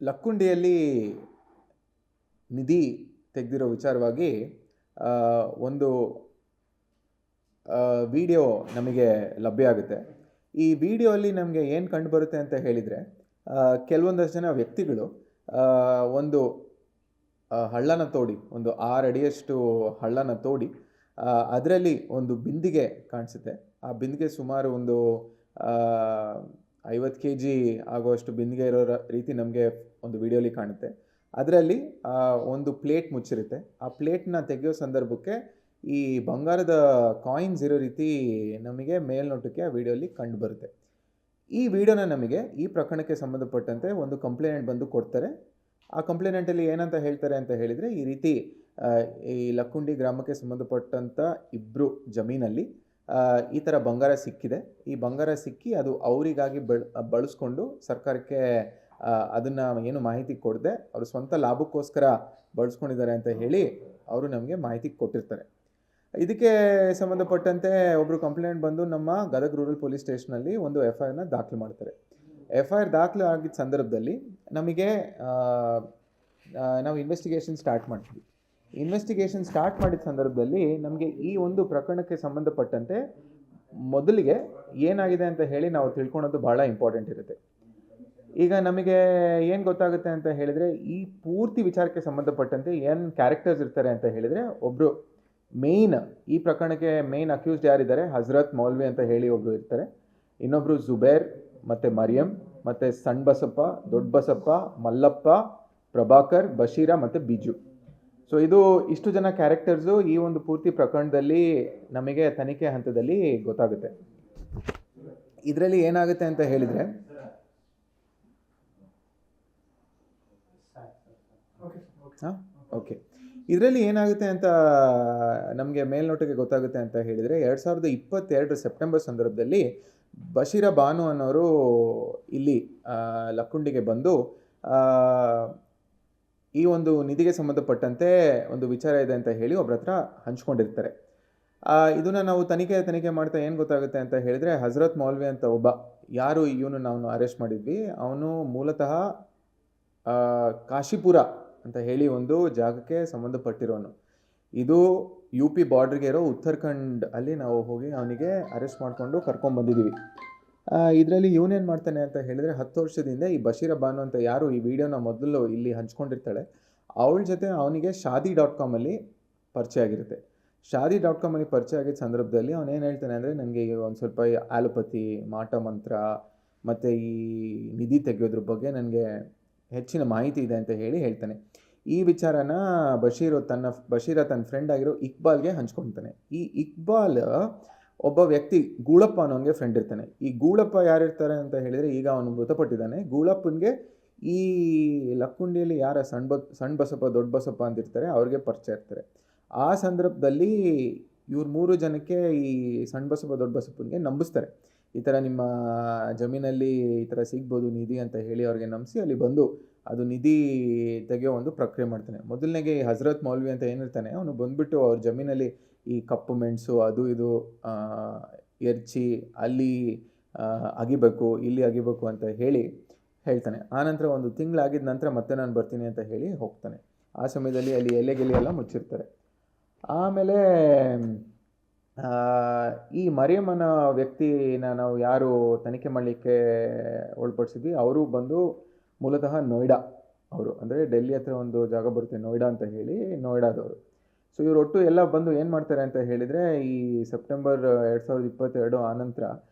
ಲಕ್ಕುಂಡಿಯಲ್ಲಿ ನಿಧಿ ತೆಗೆದಿರೋ ವಿಚಾರವಾಗಿ ಆ, ಒಂದು ವಿಡಿಯೋ ನಮಗೆ ಲಭ್ಯ ಆಗುತ್ತೆ. ಈ ವಿಡಿಯೋಲ್ಲಿ ನಮಗೆ ಏನು ಕಂಡುಬರುತ್ತೆ ಅಂತ ಹೇಳಿದರೆ, ಕೆಲವೊಂದಷ್ಟು ಜನ ವ್ಯಕ್ತಿಗಳು ಆ, ಒಂದು ಹಳ್ಳನ ತೋಡಿ, ಒಂದು 6 ಅಡಿಯಷ್ಟು ಹಳ್ಳನ ತೋಡಿ ಅದರಲ್ಲಿ ಒಂದು ಬಿಂದಿಗೆ ಕಾಣಿಸುತ್ತೆ. ಆ ಬಿಂದಿಗೆ ಸುಮಾರು ಒಂದು 50 kg ಆಗುವಷ್ಟು ಬಿಂದಿಗೆ ಇರೋ ರೀತಿ ನಮಗೆ ಒಂದು ವಿಡಿಯೋಲಿ ಕಾಣುತ್ತೆ. ಅದರಲ್ಲಿ ಒಂದು ಪ್ಲೇಟ್ ಮುಚ್ಚಿರುತ್ತೆ. ಆ ಪ್ಲೇಟ್ನ ತೆಗೆಯೋ ಸಂದರ್ಭಕ್ಕೆ ಈ ಬಂಗಾರದ ಕಾಯಿನ್ಸ್ ಇರೋ ರೀತಿ ನಮಗೆ ಮೇಲ್ನೋಟಕ್ಕೆ ಆ ವಿಡಿಯೋಲಿ ಕಂಡುಬರುತ್ತೆ. ಈ ವಿಡಿಯೋನ ನಮಗೆ ಈ ಪ್ರಕರಣಕ್ಕೆ ಸಂಬಂಧಪಟ್ಟಂತೆ ಒಂದು ಕಂಪ್ಲೇಂಟ್ ಬಂದು ಕೊಡ್ತಾರೆ. ಆ ಕಂಪ್ಲೇಂಟಲ್ಲಿ ಏನಂತ ಹೇಳ್ತಾರೆ ಅಂತ ಹೇಳಿದರೆ, ಈ ರೀತಿ ಈ ಲಕ್ಕುಂಡಿ ಗ್ರಾಮಕ್ಕೆ ಸಂಬಂಧಪಟ್ಟಂಥ ಇಬ್ಬರು ಜಮೀನಲ್ಲಿ ಈ ಥರ ಬಂಗಾರ ಸಿಕ್ಕಿದೆ. ಈ ಬಂಗಾರ ಸಿಕ್ಕಿ ಅದು ಅವರಿಗಾಗಿ ಬಳಸ್ಕೊಂಡು ಸರ್ಕಾರಕ್ಕೆ ಅದನ್ನು ಏನು ಮಾಹಿತಿ ಕೊಡದೆ ಅವರು ಸ್ವಂತ ಲಾಭಕ್ಕೋಸ್ಕರ ಬಳಸ್ಕೊಂಡಿದ್ದಾರೆ ಅಂತ ಹೇಳಿ ಅವರು ನಮಗೆ ಮಾಹಿತಿ ಕೊಟ್ಟಿರ್ತಾರೆ. ಇದಕ್ಕೆ ಸಂಬಂಧಪಟ್ಟಂತೆ ಒಬ್ಬರು ಕಂಪ್ಲೇಂಟ್ ಬಂದು ನಮ್ಮ ಗದಗ ರೂರಲ್ ಪೊಲೀಸ್ ಸ್ಟೇಷನಲ್ಲಿ ಒಂದು FIRನ ದಾಖಲು ಮಾಡ್ತಾರೆ. FIR ದಾಖಲು ಆಗಿದ್ದ ಸಂದರ್ಭದಲ್ಲಿ ನಮಗೆ ನಾವು ಇನ್ವೆಸ್ಟಿಗೇಷನ್ ಸ್ಟಾರ್ಟ್ ಮಾಡ್ತೀವಿ. ಇನ್ವೆಸ್ಟಿಗೇಷನ್ ಸ್ಟಾರ್ಟ್ ಮಾಡಿದ ಸಂದರ್ಭದಲ್ಲಿ ನಮಗೆ ಈ ಒಂದು ಪ್ರಕರಣಕ್ಕೆ ಸಂಬಂಧಪಟ್ಟಂತೆ ಮೊದಲಿಗೆ ಏನಾಗಿದೆ ಅಂತ ಹೇಳಿ ನಾವು ತಿಳ್ಕೊಳೋದು ಭಾಳ ಇಂಪಾರ್ಟೆಂಟ್ ಇರುತ್ತೆ. ಈಗ ನಮಗೆ ಏನು ಗೊತ್ತಾಗುತ್ತೆ ಅಂತ ಹೇಳಿದರೆ, ಈ ಪೂರ್ತಿ ವಿಚಾರಕ್ಕೆ ಸಂಬಂಧಪಟ್ಟಂತೆ ಏನು ಕ್ಯಾರೆಕ್ಟರ್ಸ್ ಇರ್ತಾರೆ ಅಂತ ಹೇಳಿದರೆ, ಒಬ್ಬರು ಈ ಪ್ರಕರಣಕ್ಕೆ ಮೇನ್ ಅಕ್ಯೂಸ್ಡ್ ಯಾರಿದ್ದಾರೆ, ಹಜರತ್ ಮೌಲ್ವಿ ಅಂತ ಹೇಳಿ ಒಬ್ಬರು ಇರ್ತಾರೆ. ಇನ್ನೊಬ್ಬರು ಜುಬೇರ್, ಮತ್ತು ಮರಿಯಂ, ಮತ್ತು ಸಣ್ಣ ಬಸಪ್ಪ, ದೊಡ್ಡ ಬಸಪ್ಪ, ಮಲ್ಲಪ್ಪ, ಪ್ರಭಾಕರ್, ಬಶೀರ ಮತ್ತು ಬಿಜು. ಸೊ ಇಷ್ಟು ಜನ ಕ್ಯಾರೆಕ್ಟರ್ಸು ಈ ಒಂದು ಪೂರ್ತಿ ಪ್ರಕರಣದಲ್ಲಿ ನಮಗೆ ತನಿಖೆ ಹಂತದಲ್ಲಿ ಗೊತ್ತಾಗುತ್ತೆ. ಇದರಲ್ಲಿ ಏನಾಗುತ್ತೆ ಅಂತ ಹೇಳಿದರೆ, ಇದರಲ್ಲಿ ಏನಾಗುತ್ತೆ ಅಂತ ನಮಗೆ ಮೇಲ್ನೋಟಕ್ಕೆ ಗೊತ್ತಾಗುತ್ತೆ ಅಂತ ಹೇಳಿದರೆ, 2022 ಸೆಪ್ಟೆಂಬರ್ ಸಂದರ್ಭದಲ್ಲಿ ಬಶೀರ ಬಾನು ಅನ್ನೋರು ಇಲ್ಲಿ ಲಕ್ಕುಂಡಿಗೆ ಬಂದು ಈ ಒಂದು ನಿಧಿಗೆ ಸಂಬಂಧಪಟ್ಟಂತೆ ಒಂದು ವಿಚಾರ ಇದೆ ಅಂತ ಹೇಳಿ ಒಬ್ಬರ ಹತ್ರ ಹಂಚ್ಕೊಂಡಿರ್ತಾರೆ. ಇದನ್ನು ನಾವು ತನಿಖೆ ಮಾಡ್ತಾ ಏನು ಗೊತ್ತಾಗುತ್ತೆ ಅಂತ ಹೇಳಿದರೆ, ಹಜರತ್ ಮೌಲ್ವಿ ಅಂತ ಒಬ್ಬ, ಯಾರು ಇವನು ನಾವು ಅರೆಸ್ಟ್ ಮಾಡಿದ್ವಿ, ಅವನು ಮೂಲತಃ ಕಾಶಿಪುರ ಅಂತ ಹೇಳಿ ಒಂದು ಜಾಗಕ್ಕೆ ಸಂಬಂಧಪಟ್ಟಿರೋನು. ಇದು UP ಬಾರ್ಡ್ರಿಗೆ ಇರೋ ಉತ್ತರಾಖಂಡ್ ಅಲ್ಲಿ ನಾವು ಹೋಗಿ ಅವನಿಗೆ ಅರೆಸ್ಟ್ ಮಾಡಿಕೊಂಡು ಕರ್ಕೊಂಡ್ಬಂದಿದ್ದೀವಿ. ಇದರಲ್ಲಿ ಇವನೇನು ಮಾಡ್ತಾನೆ ಅಂತ ಹೇಳಿದರೆ, 10 ವರ್ಷದಿಂದ ಈ ಬಶೀರ ಬಾನು ಅಂತ ಯಾರು ಈ ವಿಡಿಯೋನ ಮೊದಲು ಇಲ್ಲಿ ಹಂಚ್ಕೊಂಡಿರ್ತಾಳೆ, ಅವಳ ಜೊತೆ ಅವನಿಗೆ shaadi.com ಅಲ್ಲಿ ಪರಿಚಯ ಆಗಿರುತ್ತೆ. shaadi.com ಅಲ್ಲಿ ಪರಿಚಯ ಆಗಿದ್ದ ಸಂದರ್ಭದಲ್ಲಿ ಅವನೇನು ಹೇಳ್ತಾನೆ ಅಂದರೆ, ನನಗೆ ಒಂದು ಸ್ವಲ್ಪ ಆಲೋಪತಿ, ಮಾಟ ಮಂತ್ರ ಮತ್ತು ಈ ನಿಧಿ ತೆಗೆಯೋದ್ರ ಬಗ್ಗೆ ನನಗೆ ಹೆಚ್ಚಿನ ಮಾಹಿತಿ ಇದೆ ಅಂತ ಹೇಳ್ತಾನೆ. ಈ ವಿಚಾರನ ಬಶೀರ ತನ್ನ ಫ್ರೆಂಡ್ ಆಗಿರೋ ಇಕ್ಬಾಲ್ಗೆ ಹಂಚ್ಕೊತಾನೆ. ಈ ಇಕ್ಬಾಲ್ ಒಬ್ಬ ವ್ಯಕ್ತಿ, ಗೂಳಪ್ಪ ಅನ್ನೋನಿಗೆ ಫ್ರೆಂಡ್ ಇರ್ತಾನೆ. ಈ ಗೂಳಪ್ಪ ಯಾರಿರ್ತಾರೆ ಅಂತ ಹೇಳಿದರೆ, ಈಗ ಅವನು ಮೃತಪಟ್ಟಿದ್ದಾನೆ. ಗೂಳಪ್ಪನಿಗೆ ಈ ಲಕ್ಕುಂಡಿಯಲ್ಲಿ ಯಾರ ಸಣ್ಣ ಬಸಪ್ಪ, ದೊಡ್ಡ ಬಸಪ್ಪ ಅಂತಿರ್ತಾರೆ, ಅವ್ರಿಗೆ ಪರಿಚಯ ಇರ್ತಾರೆ. ಆ ಸಂದರ್ಭದಲ್ಲಿ ಇವ್ರು 3 ಜನಕ್ಕೆ ಈ ಸಣ್ಣ ಬಸಪ್ಪ, ದೊಡ್ಡ ಬಸಪ್ಪನಿಗೆ ನಂಬಿಸ್ತಾರೆ. ಈ ಥರ ನಿಮ್ಮ ಜಮೀನಲ್ಲಿ ಈ ಥರ ಸಿಗ್ಬೋದು ನಿಧಿ ಅಂತ ಹೇಳಿ ಅವ್ರಿಗೆ ನಂಬಿಸಿ ಅಲ್ಲಿ ಬಂದು ಅದು ನಿಧಿ ತೆಗೆಯೋ ಒಂದು ಪ್ರಕ್ರಿಯೆ ಮಾಡ್ತಾನೆ. ಮೊದಲನೇಗೆ ಈ ಹಜರತ್ ಮೌಲ್ವಿ ಅಂತ ಏನಿರ್ತಾನೆ, ಅವನು ಬಂದುಬಿಟ್ಟು ಅವ್ರ ಜಮೀನಲ್ಲಿ ಈ ಕಪ್ಪು ಮೆಣಸು ಅದು ಇದು ಎರ್ಚಿ ಅಲ್ಲಿ ಅಗಿಬೇಕು, ಇಲ್ಲಿ ಅಗಿಬೇಕು ಅಂತ ಹೇಳ್ತಾನೆ. ಆನಂತರ ಒಂದು ತಿಂಗಳಾಗಿದ್ದ ನಂತರ ಮತ್ತೆ ನಾನು ಬರ್ತೀನಿ ಅಂತ ಹೇಳಿ ಹೋಗ್ತಾನೆ. ಆ ಸಮಯದಲ್ಲಿ ಅಲ್ಲಿ ಎಲೆಗೆಲೆ ಎಲ್ಲ ಮುಚ್ಚಿರ್ತಾರೆ. ಆಮೇಲೆ ಈ ಮರಿಯಮ್ಮನ ವ್ಯಕ್ತಿನ ನಾವು ಯಾರು ತನಿಖೆ ಮಾಡಲಿಕ್ಕೆ ಒಳಪಡಿಸಿದ್ವಿ, ಅವರು ಬಂದು ಮೂಲತಃ ನೋಯ್ಡಾ ಅವರು, ಅಂದರೆ ಡೆಲ್ಲಿ ಹತ್ರ ಒಂದು ಜಾಗ ಬರುತ್ತೆ ನೋಯ್ಡಾ ಅಂತ ಹೇಳಿ, ನೋಯ್ಡಾದವರು. ಸೊ ಇವರು ಒಟ್ಟು ಎಲ್ಲ ಬಂದು ಏನು ಮಾಡ್ತಾರೆ ಅಂತ ಹೇಳಿದರೆ, ಈ ಸೆಪ್ಟೆಂಬರ್ 2022 ಆನಂತರ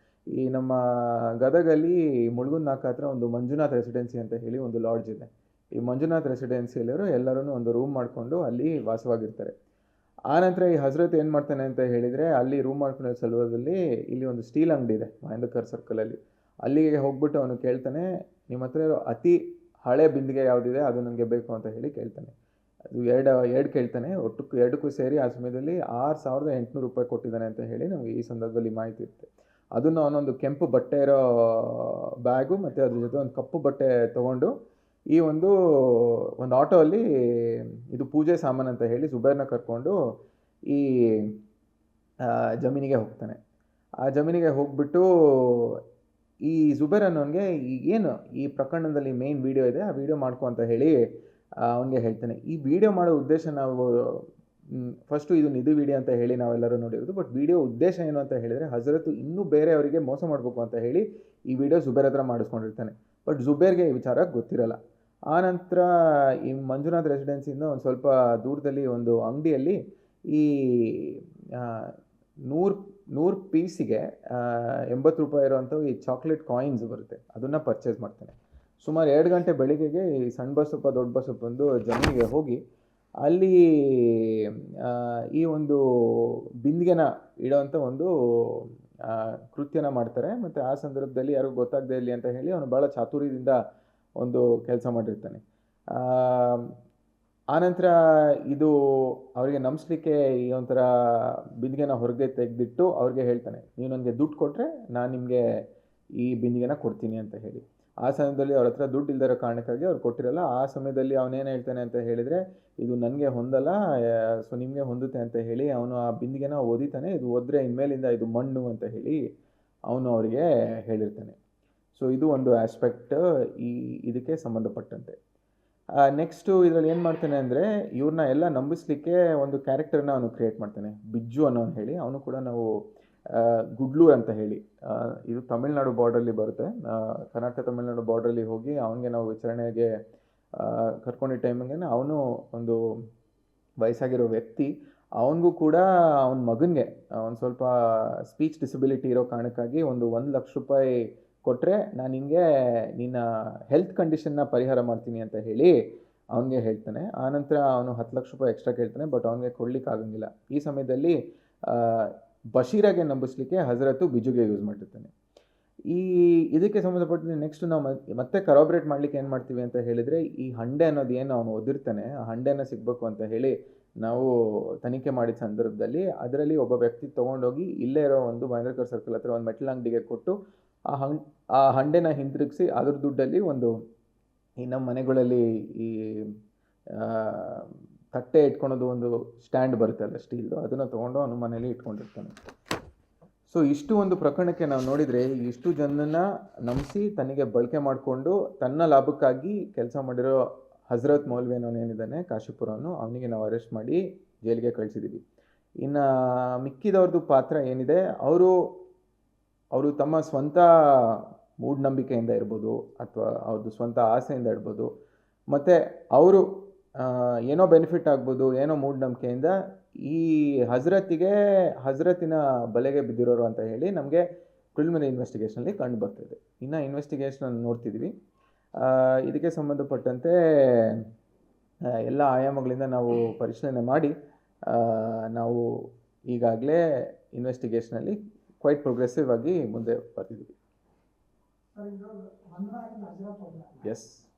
ಈ ನಮ್ಮ ಗದಗಲ್ಲಿ ಮುಳುಗುಂದ ನಾಕ ಹತ್ರ ಒಂದು ಮಂಜುನಾಥ್ ರೆಸಿಡೆನ್ಸಿ ಅಂತ ಹೇಳಿ ಒಂದು ಲಾಡ್ಜ್ ಇದೆ. ಈ ಮಂಜುನಾಥ್ ರೆಸಿಡೆನ್ಸಿಯಲ್ಲಿರೋ ಎಲ್ಲರೂ ಒಂದು ರೂಮ್ ಮಾಡಿಕೊಂಡು ಅಲ್ಲಿ ವಾಸವಾಗಿರ್ತಾರೆ. ಆನಂತರ ಈ ಹಜರತ್ ಏನು ಮಾಡ್ತಾನೆ ಅಂತ ಹೇಳಿದರೆ, ಅಲ್ಲಿ ರೂಮ್ ಮಾಡ್ಕೊಳ್ಳೋ ಸಲುವಾಗಿ ಇಲ್ಲಿ ಒಂದು ಸ್ಟೀಲ್ ಅಂಗಡಿ ಇದೆ ಮಹೇಂದ್ರಕರ್ ಸರ್ಕಲಲ್ಲಿ. ಅಲ್ಲಿಗೆ ಹೋಗ್ಬಿಟ್ಟು ಅವನು ಕೇಳ್ತಾನೆ, ನಿಮ್ಮ ಹತ್ರ ಇರೋ ಅತಿ ಹಳೆ ಬಿಂದಿಗೆ ಯಾವುದಿದೆ ಅದು ನನಗೆ ಬೇಕು ಅಂತ ಹೇಳಿ ಕೇಳ್ತಾನೆ. ಅದು ಎರಡು ಕೇಳ್ತಾನೆ. ಎರಡಕ್ಕೂ ಸೇರಿ ಆ ಸಮಯದಲ್ಲಿ 6800 ರೂಪಾಯಿ ಕೊಟ್ಟಿದ್ದಾನೆ ಅಂತ ಹೇಳಿ ನಮಗೆ ಈ ಸಂದರ್ಭದಲ್ಲಿ ಮಾಹಿತಿ ಇರುತ್ತೆ. ಅದನ್ನು ಅವನೊಂದು ಕೆಂಪು ಬಟ್ಟೆ ಇರೋ ಬ್ಯಾಗು ಮತ್ತು ಅದ್ರ ಜೊತೆ ಒಂದು ಕಪ್ಪು ಬಟ್ಟೆ ತೊಗೊಂಡು ಈ ಒಂದು ಆಟೋ ಅಲ್ಲಿ ಇದು ಪೂಜೆ ಸಾಮಾನು ಅಂತ ಹೇಳಿ ಜುಬೇರ್ನ ಕರ್ಕೊಂಡು ಈ ಜಮೀನಿಗೆ ಹೋಗ್ತಾನೆ. ಆ ಜಮೀನಿಗೆ ಹೋಗ್ಬಿಟ್ಟು ಈ ಜುಬೇರ್ ಅನ್ನೋನಿಗೆ ಏನು ಈ ಪ್ರಕರಣದಲ್ಲಿ ಮೇನ್ ವಿಡಿಯೋ ಇದೆ, ಆ ವಿಡಿಯೋ ಮಾಡ್ಕೊ ಅಂತ ಹೇಳಿ ಅವನಿಗೆ ಹೇಳ್ತಾನೆ. ಈ ವಿಡಿಯೋ ಮಾಡೋ ಉದ್ದೇಶ ನಾವು ಫಸ್ಟು ಇದು ನಿಧಿ ವಿಡಿಯೋ ಅಂತ ಹೇಳಿ ನಾವೆಲ್ಲರೂ ನೋಡಿರೋದು, ಬಟ್ ವಿಡಿಯೋ ಉದ್ದೇಶ ಏನು ಅಂತ ಹೇಳಿದರೆ ಹಜರತ್ ಇನ್ನೂ ಬೇರೆಯವರಿಗೆ ಮೋಸ ಮಾಡಬೇಕು ಅಂತ ಹೇಳಿ ಈ ವಿಡಿಯೋ ಜುಬೇರ್ ಹತ್ರ ಮಾಡಿಸ್ಕೊಂಡಿರ್ತಾನೆ. ಬಟ್ ಜುಬೇರ್ಗೆ ಈ ವಿಚಾರ ಗೊತ್ತಿರಲ್ಲ. ಆನಂತರ ಈ ಮಂಜುನಾಥ್ ರೆಸಿಡೆನ್ಸಿಯಿಂದ ಒಂದು ಸ್ವಲ್ಪ ದೂರದಲ್ಲಿ ಒಂದು ಅಂಗಡಿಯಲ್ಲಿ ಈ 100 ಪೀಸಿಗೆ 80 ರೂಪಾಯಿ ಇರೋವಂಥ ಈ ಚಾಕ್ಲೇಟ್ ಕಾಯಿನ್ಸ್ ಬರುತ್ತೆ, ಅದನ್ನು ಪರ್ಚೇಸ್ ಮಾಡ್ತಾನೆ. ಸುಮಾರು 2 ಗಂಟೆ ಬೆಳಿಗ್ಗೆಗೆ ಈ ಸಣ್ಣ ಬಸಪ್ಪ ದೊಡ್ಡ ಬಸಪ್ಪ ಬಂದು ಜಮೀನಿಗೆ ಹೋಗಿ ಅಲ್ಲಿ ಈ ಒಂದು ಬಿಂದಿಗೆನ ಇಡೋವಂಥ ಒಂದು ಕೃತ್ಯನ ಮಾಡ್ತಾರೆ. ಮತ್ತು ಆ ಸಂದರ್ಭದಲ್ಲಿ ಯಾರಿಗೂ ಗೊತ್ತಾಗದೇ ಇರಲಿ ಅಂತ ಹೇಳಿ ಅವನು ಭಾಳ ಚಾತುರ್ಯದಿಂದ ಒಂದು ಕೆಲಸ ಮಾಡಿರ್ತಾನೆ. ಆನಂತರ ಇದು ಅವರಿಗೆ ನಂಬಿಸ್ಲಿಕ್ಕೆ ಈ ಒಂಥರ ಬಿಂದಿಗೆನ ಹೊರಗೆ ತೆಗೆದಿಟ್ಟು ಅವ್ರಿಗೆ ಹೇಳ್ತಾನೆ, ನೀವು ನನಗೆ ದುಡ್ಡು ಕೊಟ್ಟರೆ ನಾನು ನಿಮಗೆ ಈ ಬಿಂದಿಗೆನ ಕೊಡ್ತೀನಿ ಅಂತ ಹೇಳಿ. ಆ ಸಮಯದಲ್ಲಿ ಅವ್ರ ಹತ್ರ ದುಡ್ಡು ಇಲ್ದಿರೋ ಕಾರಣಕ್ಕಾಗಿ ಅವ್ರು ಕೊಟ್ಟಿರಲ್ಲ. ಆ ಸಮಯದಲ್ಲಿ ಅವನೇನು ಹೇಳ್ತಾನೆ ಅಂತ ಹೇಳಿದರೆ, ಇದು ನನಗೆ ಹೊಂದಲ್ಲ, ಸೊ ನಿಮಗೆ ಹೊಂದುತ್ತೆ ಅಂತ ಹೇಳಿ ಅವನು ಆ ಬಿಂದಿಗೆನ ಓದಿತಾನೆ. ಇದು ಓದ್ರೆ ಇನ್ಮೇಲಿಂದ ಇದು ಮಣ್ಣು ಅಂತ ಹೇಳಿ ಅವನು ಅವರಿಗೆ ಹೇಳಿರ್ತಾನೆ. ಸೊ ಇದು ಒಂದು ಆಸ್ಪೆಕ್ಟ್ ಇದಕ್ಕೆ ಸಂಬಂಧಪಟ್ಟಂತೆ. ನೆಕ್ಸ್ಟು ಇದರಲ್ಲಿ ಏನು ಮಾಡ್ತಾನೆ ಅಂದರೆ, ಇವ್ರನ್ನ ಎಲ್ಲ ನಂಬಿಸ್ಲಿಕ್ಕೆ ಒಂದು ಕ್ಯಾರೆಕ್ಟರ್ನ ಅವನು ಕ್ರಿಯೇಟ್ ಮಾಡ್ತಾನೆ, ಬಿಜ್ಜು ಅನ್ನೋನು ಹೇಳಿ. ಅವನು ಕೂಡ ನಾವು ಗುಡ್ಲೂರ್ ಅಂತ ಹೇಳಿ, ಇದು ತಮಿಳ್ನಾಡು ಬಾರ್ಡ್ರಲ್ಲಿ ಬರುತ್ತೆ, ಕರ್ನಾಟಕ ತಮಿಳ್ನಾಡು ಬಾರ್ಡ್ರಲ್ಲಿ ಹೋಗಿ ಅವನಿಗೆ ನಾವು ವಿಚಾರಣೆಗೆ ಕರ್ಕೊಂಡಿದ್ದ ಟೈಮಿಗೆ ಅವನು ಒಂದು ವಯಸ್ಸಾಗಿರೋ ವ್ಯಕ್ತಿ. ಅವನಿಗೂ ಕೂಡ ಅವನ ಮಗನಿಗೆ ಒಂದು ಸ್ವಲ್ಪ ಸ್ಪೀಚ್ ಡಿಸಬಿಲಿಟಿ ಇರೋ ಕಾರಣಕ್ಕಾಗಿ ಒಂದು 1 ಲಕ್ಷ ರೂಪಾಯಿ ಕೊಟ್ಟರೆ ನಾನು ನಿನಗೆ ನಿನ್ನ ಹೆಲ್ತ್ ಕಂಡೀಷನ್ನ ಪರಿಹಾರ ಮಾಡ್ತೀನಿ ಅಂತ ಹೇಳಿ ಅವನಿಗೆ ಹೇಳ್ತಾನೆ. ಆನಂತರ ಅವನು 10 ಲಕ್ಷ ರೂಪಾಯಿ ಎಕ್ಸ್ಟ್ರಾ ಕೇಳ್ತಾನೆ, ಬಟ್ ಅವನಿಗೆ ಕೊಡಲಿಕ್ಕಾಗಂಗಿಲ್ಲ. ಈ ಸಮಯದಲ್ಲಿ ಬಶೀರಾಗೆ ನಂಬಿಸ್ಲಿಕ್ಕೆ ಹಜರತ್ತು ಬಿಜುಗೆ ಯೂಸ್ ಮಾಡಿರ್ತಾನೆ. ಇದಕ್ಕೆ ಸಂಬಂಧಪಟ್ಟಂತೆ ನೆಕ್ಸ್ಟ್ ನಾವು ಮತ್ತೆ ಕರಾಬ್ರೇಟ್ ಮಾಡಲಿಕ್ಕೆ ಏನು ಮಾಡ್ತೀವಿ ಅಂತ ಹೇಳಿದರೆ, ಈ ಹಂಡೆ ಅನ್ನೋದು ಏನು ಅವನು ಓದಿರ್ತಾನೆ, ಆ ಹಂಡೆನ ಸಿಗಬೇಕು ಅಂತ ಹೇಳಿ ನಾವು ತನಿಖೆ ಮಾಡಿದ ಸಂದರ್ಭದಲ್ಲಿ ಅದರಲ್ಲಿ ಒಬ್ಬ ವ್ಯಕ್ತಿ ತೊಗೊಂಡೋಗಿ ಇಲ್ಲೇ ಇರೋ ಒಂದು ಮಹೇಂದ್ರಕರ್ ಸರ್ಕಲ್ ಹತ್ರ ಒಂದು ಮೆಟಲ್ ಅಂಗಡಿಗೆ ಕೊಟ್ಟು ಆ ಹಂಡೆನ ಹಿಂತಿರುಗಿಸಿ ಅದ್ರ ದುಡ್ಡಲ್ಲಿ ಒಂದು ಈ ನಮ್ಮ ಮನೆಗಳಲ್ಲಿ ಈ ತಟ್ಟೆ ಇಟ್ಕೊಳೋದು ಒಂದು ಸ್ಟ್ಯಾಂಡ್ ಬರುತ್ತಲ್ಲ ಸ್ಟೀಲ್ದು, ಅದನ್ನು ತೊಗೊಂಡು ಅವನು ಮನೇಲಿ ಇಟ್ಕೊಂಡಿರ್ತಾನೆ. ಸೊ ಇಷ್ಟು ಒಂದು ಪ್ರಕರಣಕ್ಕೆ ನಾವು ನೋಡಿದರೆ, ಇಷ್ಟು ಜನನ ನಂಬಿಸಿ ತನಗೆ ಬಳಕೆ ಮಾಡಿಕೊಂಡು ತನ್ನ ಲಾಭಕ್ಕಾಗಿ ಕೆಲಸ ಮಾಡಿರೋ ಹಜರತ್ ಮೌಲ್ವಿ ಅನ್ನೋನೇನಿದ್ದಾನೆ ಕಾಶಿಪುರವನು, ಅವನಿಗೆ ನಾವು ಅರೆಸ್ಟ್ ಮಾಡಿ ಜೈಲಿಗೆ ಕಳಿಸಿದ್ದೀವಿ. ಇನ್ನು ಮಿಕ್ಕಿದವ್ರದ್ದು ಪಾತ್ರ ಏನಿದೆ, ಅವರು ತಮ್ಮ ಸ್ವಂತ ಮೂಢನಂಬಿಕೆಯಿಂದ ಇರ್ಬೋದು ಅಥವಾ ಅವ್ರದ್ದು ಸ್ವಂತ ಆಸೆಯಿಂದ ಇರ್ಬೋದು, ಮತ್ತು ಅವರು ಏನೋ ಬೆನಿಫಿಟ್ ಆಗ್ಬೋದು, ಏನೋ ಮೂಢನಂಬಿಕೆಯಿಂದ ಈ ಹಜರತಿನ ಬಲೆಗೆ ಬಿದ್ದಿರೋರು ಅಂತ ಹೇಳಿ ನಮಗೆ ಪ್ರಿಲಿಮಿನರಿ ಇನ್ವೆಸ್ಟಿಗೇಷನಲ್ಲಿ ಕಂಡು ಬರ್ತಿದೆ. ಇನ್ನು ಇನ್ವೆಸ್ಟಿಗೇಷನ್ ನೋಡ್ತಿದ್ವಿ. ಇದಕ್ಕೆ ಸಂಬಂಧಪಟ್ಟಂತೆ ಎಲ್ಲ ಆಯಾಮಗಳಿಂದ ನಾವು ಪರಿಶೀಲನೆ ಮಾಡಿ ನಾವು ಈಗಾಗಲೇ ಇನ್ವೆಸ್ಟಿಗೇಷನಲ್ಲಿ ಕ್ವೈಟ್ ಪ್ರೋಗ್ರೆಸಿವ್ ಆಗಿ ಮುಂದೆ ಬರ್ತಿದ್ದೀವಿ. ಎಸ್.